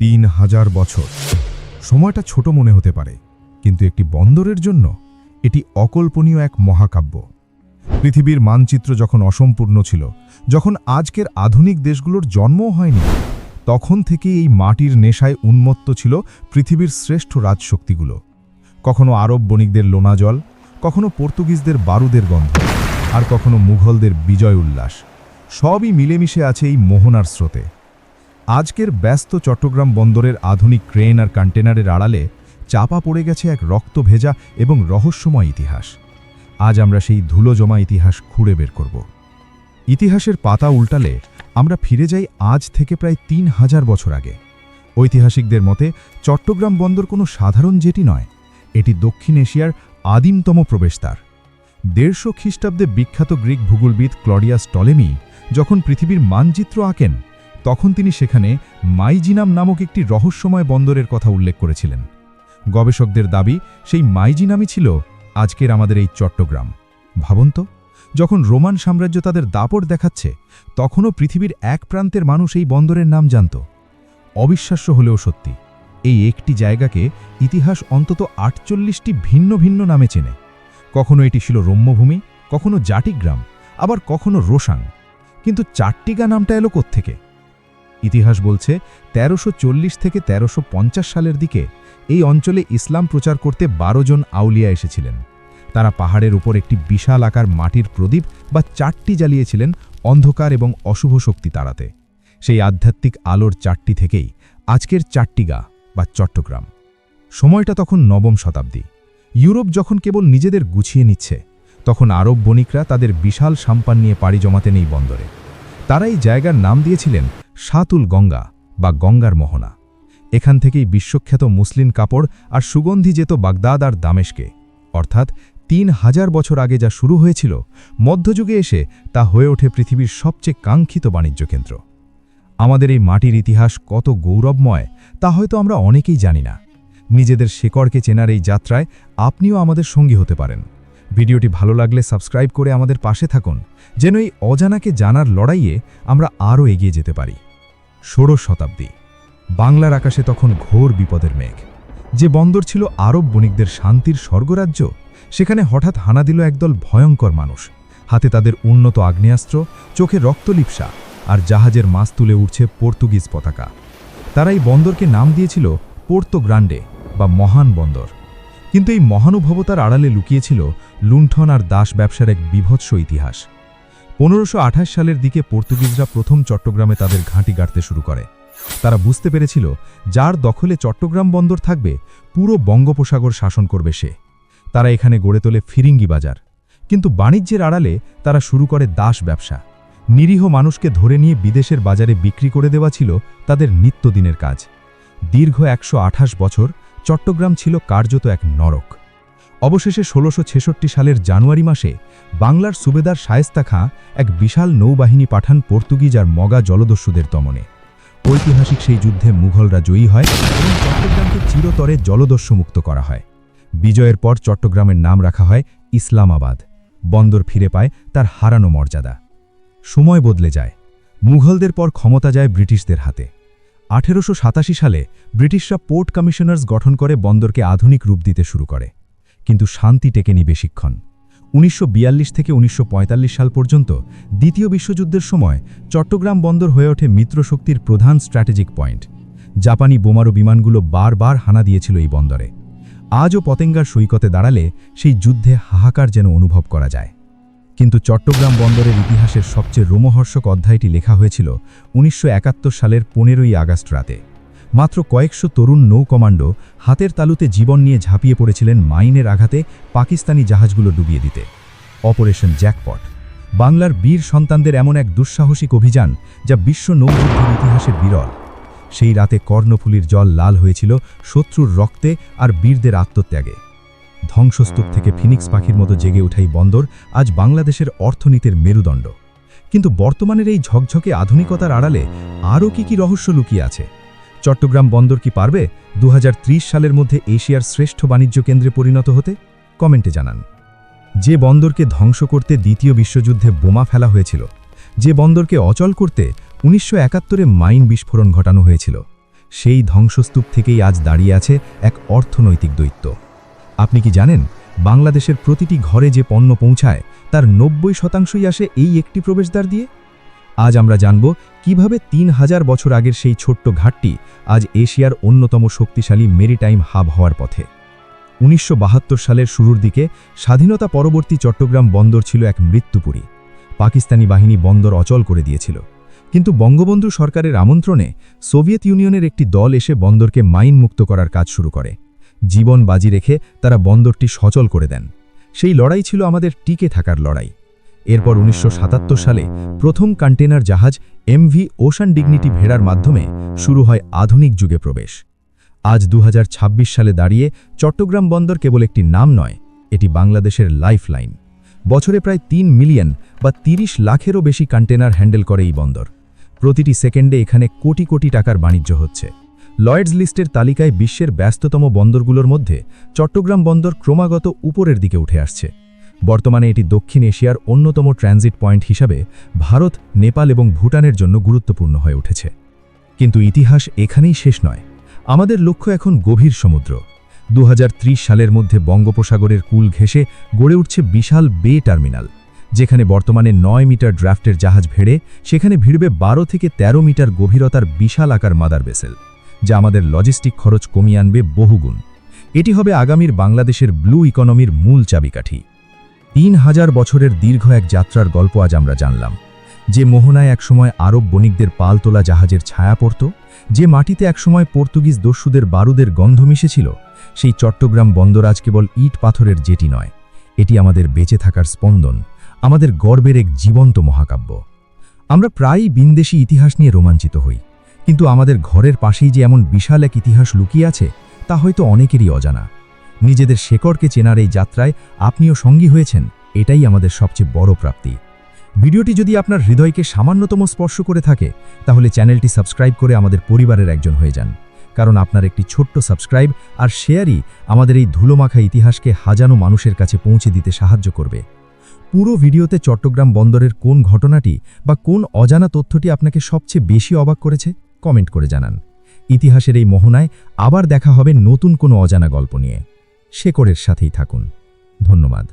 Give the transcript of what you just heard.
৩,০০০ বছর। সময়টা ছোট মনে হতে পারে, কিন্তু একটি বন্দরের জন্য এটি অকল্পনীয় এক মহাকাব্য। পৃথিবীর মানচিত্র যখন অসম্পূর্ণ ছিল, যখন আজকের আধুনিক দেশগুলোর জন্মও হয়নি, তখন থেকে এই মাটির নেশায় উন্মত্ত ছিল পৃথিবীর শ্রেষ্ঠ রাজশক্তিগুলো। কখনো আরব বণিকদের লোনা জল, কখনো পর্তুগিজদের বারুদের গন্ধ, আর কখনো মুঘলদের বিজয় উল্লাস। সবই মিলেমিশে আছে এই মোহনার স্রোতে। আজকের ব্যস্ত চট্টগ্রাম বন্দরের আধুনিক ক্রেন আর কন্টেনারের আড়ালে চাপা পড়ে গেছে এক রক্তভেজা এবং রহস্যময় ইতিহাস। আজ আমরা সেই ধুলো জমা ইতিহাস খুঁড়ে বের করব। ইতিহাসের পাতা উল্টালে আমরা ফিরে যাই আজ থেকে প্রায় ৩,০০০ বছর আগে। ঐতিহাসিকদের মতে চট্টগ্রাম বন্দর কোনো সাধারণ জেটি নয়, এটি দক্ষিণ এশিয়ার আদিমতম প্রবেশদ্বার। ১৫০ খ্রিস্টাব্দে বিখ্যাত গ্রিক ভূগোলবিদ ক্লডিয়াস টলেমি যখন পৃথিবীর মানচিত্র আঁকেন, তখন তিনি সেখানে মাইজিনাম নামক একটি রহস্যময় বন্দরের কথা উল্লেখ করেছিলেন। গবেষকদের দাবি, সেই মাইজিনামই ছিল আজকের আমাদের এই চট্টগ্রাম। ভাবুন তো, যখন রোমান সাম্রাজ্য তাদের দাপট দেখাচ্ছে, তখনও পৃথিবীর এক প্রান্তের মানুষ এই বন্দরের নাম জানত। অবিশ্বাস্য হলেও সত্যি, এই একটি জায়গাকে ইতিহাস অন্তত ৪৮টি ভিন্ন ভিন্ন নামে চেনে। কখনো এটি ছিল রম্যভূমি, কখনো জাটিগ্রাম, আবার কখনো রোসাং। কিন্তু চাট্টিগা নামটা এলো কোত্থেকে? ইতিহাস বলছে ১৩৪০ থেকে ১৩৫০ সালের দিকে এই অঞ্চলে ইসলাম প্রচার করতে ১২ জন আউলিয়া এসেছিলেন। তারা পাহাড়ের উপর একটি বিশাল আকার মাটির প্রদীপ বা চাট্টি জ্বালিয়েছিলেন অন্ধকার এবং অশুভ শক্তি তাড়াতে। সেই আধ্যাত্মিক আলোর চাট্টি থেকেই আজকের চাট্টিগা বা চট্টগ্রাম। সময়টা তখন নবম শতাব্দী। ইউরোপ যখন কেবল নিজেদের গুছিয়ে নিচ্ছে, তখন আরব বণিকরা তাদের বিশাল সাম্পান নিয়ে পাড়ি জমাতেন এই বন্দরে। তারা এই জায়গার নাম দিয়েছিলেন শাতুল গঙ্গা বা গঙ্গার মোহনা। এখান থেকেই বিশ্বখ্যাত মুসলিম কাপড় আর সুগন্ধি যেত বাগদাদ আর দামেস্কে। অর্থাৎ ৩,০০০ বছর আগে যা শুরু হয়েছিল, মধ্যযুগে এসে তা হয়ে ওঠে পৃথিবীর সবচেয়ে কাঙ্ক্ষিত বাণিজ্য কেন্দ্র। আমাদের এই মাটির ইতিহাস কত গৌরবময় তা হয়তো আমরা অনেকেই জানি না। নিজেদের শেকড়কে চেনার এই যাত্রায় আপনিও আমাদের সঙ্গী হতে পারেন। ভিডিওটি ভালো লাগলে সাবস্ক্রাইব করে আমাদের পাশে থাকুন, যেন এই অজানাকে জানার লড়াইয়ে আমরা আরও এগিয়ে যেতে পারি। ১৬শ শতাব্দী। বাংলার আকাশে তখন ঘোর বিপদের মেঘ। যে বন্দর ছিল আরব বণিকদের শান্তির স্বর্গরাজ্য, সেখানে হঠাৎ হানা দিল একদল ভয়ঙ্কর মানুষ। হাতে তাদের উন্নত আগ্নেয়াস্ত্র, চোখে রক্তলিপ্সা, আর জাহাজের মাছ তুলে উঠছে পর্তুগিজ পতাকা। তারা এই বন্দরকে নাম দিয়েছিল পোর্তো গ্রান্ডে বা মহান বন্দর। কিন্তু এই মহানুভবতার আড়ালে লুকিয়েছিল লুণ্ঠন আর দাস ব্যবসার এক বিভৎস ইতিহাস। ১৫২৮ সালের দিকে পর্তুগিজরা প্রথম চট্টগ্রামে তাদের ঘাঁটি গাড়তে শুরু করে। তারা বুঝতে পেরেছিল, যার দখলে চট্টগ্রাম বন্দর থাকবে, পুরো বঙ্গোপসাগর শাসন করবে সে। তারা এখানে গড়ে তোলে ফিরিঙ্গি বাজার। কিন্তু বাণিজ্যের আড়ালে তারা শুরু করে দাস ব্যবসা। নিরীহ মানুষকে ধরে নিয়ে বিদেশের বাজারে বিক্রি করে দেওয়া ছিল তাদের নিত্যদিনের কাজ। দীর্ঘ ১২৮ বছর চট্টগ্রাম ছিল কার্যত এক নরক। অবশেষে ১৬৬৬ সালের জানুয়ারি মাসে বাংলার সুবেদার শায়েস্তা খাঁ এক বিশাল নৌবাহিনী পাঠান পর্তুগিজ আর মগা জলদস্যুদের দমনে। ঐতিহাসিক সেই যুদ্ধে মুঘলরা জয়ী হয় এবং চট্টগ্রামকে চিরতরে জলদস্যুমুক্ত করা হয়। বিজয়ের পর চট্টগ্রামের নাম রাখা হয় ইসলামাবাদ। বন্দর ফিরে পায় তার হারানো মর্যাদা। সময় বদলে যায়। মুঘলদের পর ক্ষমতা যায় ব্রিটিশদের হাতে। ১৮৮৭ সালে ব্রিটিশরা পোর্ট কমিশনার্স গঠন করে বন্দরকে আধুনিক রূপ দিতে শুরু করে। কিন্তু শান্তি টেকেনি বেশিক্ষণ। ১৯৪২ থেকে ১৯৪৫ সাল পর্যন্ত দ্বিতীয় বিশ্বযুদ্ধের সময় চট্টগ্রাম বন্দর হয়ে ওঠে মিত্রশক্তির প্রধান স্ট্র্যাটেজিক পয়েন্ট। জাপানি বোমারু বিমানগুলো বারবার হানা দিয়েছিল এই বন্দরে। আজও পতেঙ্গার সৈকতে দাঁড়ালে সেই যুদ্ধে হাহাকার যেন অনুভব করা যায়। কিন্তু চট্টগ্রাম বন্দরের ইতিহাসের সবচেয়ে রোমহর্ষক অধ্যায়টি লেখা হয়েছিল ১৯৭১ সালের ১৫ই আগস্ট রাতে। মাত্র কয়েকশো তরুণ নৌ কমান্ডো হাতের তালুতে জীবন নিয়ে ঝাঁপিয়ে পড়েছিলেন মাইনের আঘাতে পাকিস্তানি জাহাজগুলো ডুবিয়ে দিতে। অপারেশন জ্যাকপট, বাংলার বীর সন্তানদের এমন এক দুঃসাহসিক অভিযান যা বিশ্ব নৌযুদ্ধের ইতিহাসে বিরল। সেই রাতে কর্ণফুলীর জল লাল হয়েছিল শত্রুর রক্তে আর বীরদের আত্মত্যাগে। ধ্বংসস্তূপ থেকে ফিনিক্স পাখির মতো জেগে ওঠাই বন্দর আজ বাংলাদেশের অর্থনীতির মেরুদণ্ড। কিন্তু বর্তমানের এই ঝকঝকে আধুনিকতার আড়ালে আরও কি রহস্য লুকিয়ে আছে? চট্টগ্রাম বন্দর কি পারবে ২০৩০ সালের মধ্যে এশিয়ার শ্রেষ্ঠ বাণিজ্য কেন্দ্রে পরিণত হতে? কমেন্টে জানান। যে বন্দরকে ধ্বংস করতে দ্বিতীয় বিশ্বযুদ্ধে বোমা ফেলা হয়েছিল, যে বন্দরকে অচল করতে ১৯৭১-এ মাইন বিস্ফোরণ ঘটানো হয়েছিল, সেই ধ্বংসস্তূপ থেকেই আজ দাঁড়িয়ে আছে এক অর্থনৈতিক দৈত্য। আপনি কি জানেন, বাংলাদেশের প্রতিটি ঘরে যে পণ্য পৌঁছায় তার ৯০% আসে এই একটি প্রবেশদ্বার দিয়ে? আজ আমরা জানব কিভাবে ৩,০০০ বছর আগের সেই ছোট্ট ঘাটটি আজ এশিয়ার অন্যতম শক্তিশালী মেরিটাইম হাব হওয়ার পথে। ১৯৭২ সালের শুরুর দিকে স্বাধীনতা পরবর্তী চট্টগ্রাম বন্দর ছিল এক মৃত্যুপুরী। পাকিস্তানি বাহিনী বন্দর অচল করে দিয়েছিল, কিন্তু বঙ্গবন্ধু সরকারের আমন্ত্রণে সোভিয়েত ইউনিয়নের একটি দল এসে বন্দরকে মাইন মুক্ত করার কাজ শুরু করে। জীবন বাজি রেখে তারা বন্দরটি সচল করে দেন। সেই লড়াই ছিল আমাদের টিকে থাকার লড়াই। এরপর ১৯৭৭ সালে প্রথম কন্টেনার জাহাজ এমভি ওশান ডিগনিটি ভেড়ার মাধ্যমে শুরু হয় আধুনিক যুগে প্রবেশ। আজ ২০২৬ সালে দাঁড়িয়ে চট্টগ্রাম বন্দর কেবল একটি নাম নয়, এটি বাংলাদেশের লাইফলাইন। বছরে প্রায় ৩ মিলিয়ন বা ৩০ লাখেরও বেশি কন্টেনার হ্যান্ডেল করে এই বন্দর। প্রতিটি সেকেন্ডে এখানে কোটি কোটি টাকার বাণিজ্য হচ্ছে। লয়েডস লিস্টের তালিকায় বিশ্বের ব্যস্ততম বন্দরগুলোর মধ্যে চট্টগ্রাম বন্দর ক্রমাগত উপরের দিকে উঠে আসছে। বর্তমানে এটি দক্ষিণ এশিয়ার অন্যতম ট্রানজিট পয়েন্ট হিসাবে ভারত, নেপাল এবং ভুটানের জন্য গুরুত্বপূর্ণ হয়ে উঠেছে। কিন্তু ইতিহাস এখানেই শেষ নয়। আমাদের লক্ষ্য এখন গভীর সমুদ্র। ২০৩০ সালের মধ্যে বঙ্গোপসাগরের কূল ঘেঁষে গড়ে উঠছে বিশাল বে টার্মিনাল, যেখানে বর্তমানে ৯ মিটার ড্রাফটের জাহাজ ভেড়ে সেখানে ভিড়বে ১২ থেকে ১৩ মিটার গভীরতার বিশাল আকার মাদার ভেসেল, যা আমাদের লজিস্টিক খরচ কমিয়ে আনবে বহুগুণ। এটি হবে আগামীর বাংলাদেশের ব্লু ইকোনমির মূল চাবিকাঠি। ৩,০০০ বছরের দীর্ঘ এক যাত্রার গল্প আজ আমরা জানলাম। যে মোহনায় একসময় আরব বণিকদের পাল তোলা জাহাজের ছায়া পড়ত, যে মাটিতে একসময় পর্তুগিজ দস্যুদের বারুদের গন্ধ মিশেছিল, সেই চট্টগ্রাম বন্দর আজ কেবল ইট পাথরের জেটি নয়, এটি আমাদের বেঁচে থাকার স্পন্দন, আমাদের গর্বের এক জীবন্ত মহাকাব্য। আমরা প্রায়ই বিন্দেশি ইতিহাস নিয়ে রোমাঞ্চিত হই, কিন্তু আমাদের ঘরের পাশেই যে এমন বিশাল এক ইতিহাস লুকিয়ে আছে তা হয়তো অনেকেরই অজানা। নিজেদের শেকড়কে চেনার এই যাত্রায় আপনিও সঙ্গী হয়েছেন, এটাই আমাদের সবচেয়ে বড় প্রাপ্তি। ভিডিওটি যদি আপনার হৃদয়কে সামান্যতম স্পর্শ করে থাকে, তাহলে চ্যানেলটি সাবস্ক্রাইব করে আমাদের পরিবারের একজন হয়ে যান, কারণ আপনার একটি ছোট্ট সাবস্ক্রাইব আর শেয়ারই আমাদের এই ধুলোমাখা ইতিহাসকে হাজারো মানুষের কাছে পৌঁছে দিতে সাহায্য করবে। পুরো ভিডিওতে চট্টগ্রাম বন্দরের কোন ঘটনাটি বা কোন অজানা তথ্যটি আপনাকে সবচেয়ে বেশি অবাক করেছে, কমেন্ট করে জানান। ইতিহাসের এই মোহনায় আবার দেখা হবে নতুন কোনো অজানা গল্প নিয়ে। শেকড়ের সাথেই থাকুন। ধন্যবাদ।